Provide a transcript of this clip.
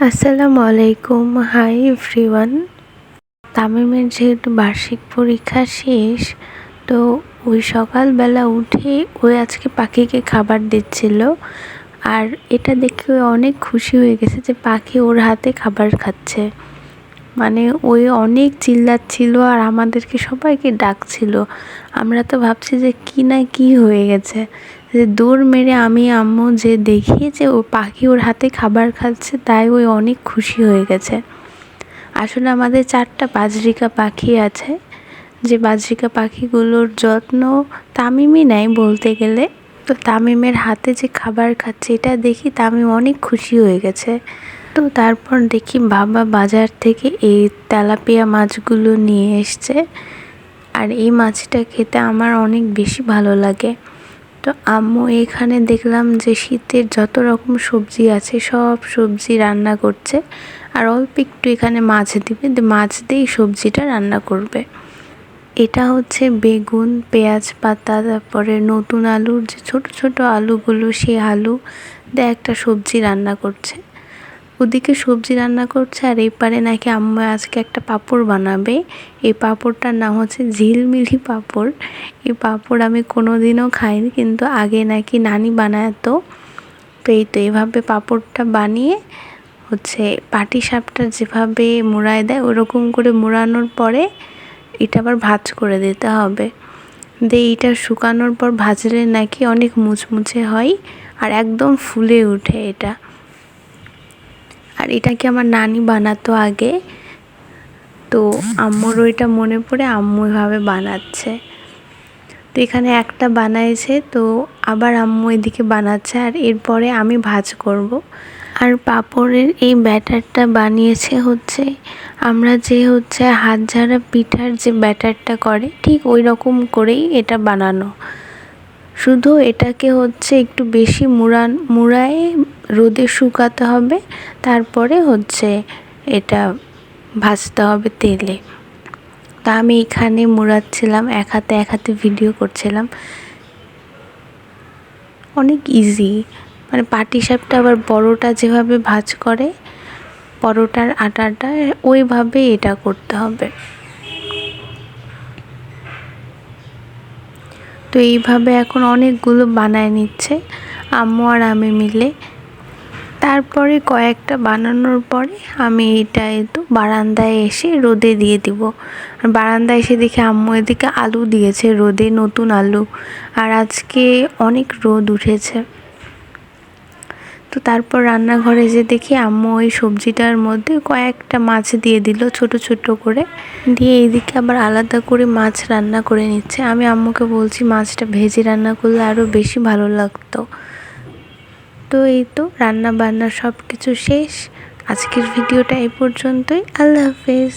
আসসালামু আলাইকুম। Hi everyone. তামিমের যেহেতু বার্ষিক পরীক্ষা শেষ, তো ওই সকালবেলা উঠে আজকে পাখিকে খাবার দিচ্ছিল। আর এটা দেখে অনেক খুশি হয়ে গেছে যে পাখি ওর হাতে খাবার খাচ্ছে। মানে অনেক চিল্লাচ্ছিল আর আমাদেরকে সবাইকে ডাকছিল। আমরা তো ভাবছি যে কি না কি হয়ে গেছে, যে দৌড় মেরে আমি আম্মু যে দেখি যে ও পাখি ওর হাতে খাবার খাচ্ছে, তাই অনেক খুশি হয়ে গেছে। আসলে আমাদের 4টা বাজরিকা পাখি আছে, যে বাজরিকা পাখিগুলোর যত্ন তামিমই নেয় বলতে গেলে। তো তামিমের হাতে যে খাবার খাচ্ছে এটা দেখি তামিম অনেক খুশি হয়ে গেছে। তো তারপর দেখি বাবা বাজার থেকে এই তেলাপিয়া মাছগুলো নিয়ে এসছে। আর এই মাছটা খেতে আমার অনেক বেশি ভালো লাগে। তো আম্মু এখানে দেখলাম যে শীতের যত রকম সবজি আছে সব সবজি রান্না করছে। আর অল্প একটু এখানে মাছ দিবে, মাছ দিয়েই সবজিটা রান্না করবে। এটা হচ্ছে বেগুন, পেঁয়াজ পাতা, তারপরে নতুন আলুর যে ছোট ছোট আলুগুলো, সেই আলু দিয়ে একটা সবজি রান্না করছে। ওদিকে সবজি রান্না করছে আর এপারে নাকি আম্মু আজকে একটা পাঁপড় বানাবে। এই পাঁপড়টার নাম হচ্ছে ঝিলমিলি পাঁপড়। এই পাঁপড় আমি কোনোদিনও খাইনি, কিন্তু আগে নাকি নানি বানাতো। তো এইভাবে পাঁপড়টা বানিয়ে হচ্ছে পাটিসাপটা যেভাবে মুড়ায় দেয় ওরকম করে মুড়ানোর পরে এটা আবার ভাঁজ করে দিতে হবে। এইটা শুকানোর পর ভাজলে নাকি অনেক মুচমুচে হয় আর একদম ফুলে ওঠে এটা। আর এটাকে আমার নানি বানাতো আগে, তো আম্মুর ওইটা মনে পড়ে আম্মু এভাবে বানাচ্ছে। তো এখানে একটা বানাইছে, তো আবার আম্মু এদিকে বানাচ্ছে আর এরপরে আমি ভাজ করব। আর পাঁপড়ের এই ব্যাটারটা বানিয়েছে হচ্ছে আমরা যে হাত ঝাড়া পিঠার যে ব্যাটারটা করে ঠিক ওই রকম করেই এটা বানানো। শুধু এটাকে একটু বেশি মুড়ায়ে রোদে শুকাতে হবে, তারপরে এটা ভাজতে হবে তেলে। তা আমি এখানে মুড়াচ্ছিলাম, এক হাতে ভিডিও করছিলাম। অনেক ইজি, মানে পাটিসাপটা আবার পরোটা যেভাবে ভাজ করে পরোটার আটাটা, ওইভাবে এটা করতে হবে। তো এইভাবে এখন অনেকগুলো বানায় নিচ্ছে আম্মু আর আমি মিলে। তারপরে কয়েকটা বানানোর পরে আমি এটা বারান্দায় এসে রোদে দিয়ে দিব। আর বারান্দায় এসে দেখি আম্মু এদিকে আলু দিয়েছে রোদে, নতুন আলু। আর আজকে অনেক রোদ উঠেছে। তো তারপর রান্নাঘরে যে দেখি আম্মু ওই সবজিটার মধ্যে কয়েকটা মাছ দিয়ে দিল ছোট ছোট করে, দিয়ে এইদিকে আবার আলাদা করে মাছ রান্না করে নিচ্ছে। আমি আম্মুকে বলছি মাছটা ভেজে রান্না করলে আরও বেশি ভালো লাগতো। তো রান্না বান্না সব কিছু শেষ। আজকের ভিডিওটা এই পর্যন্তই। আল্লাহ হাফেজ।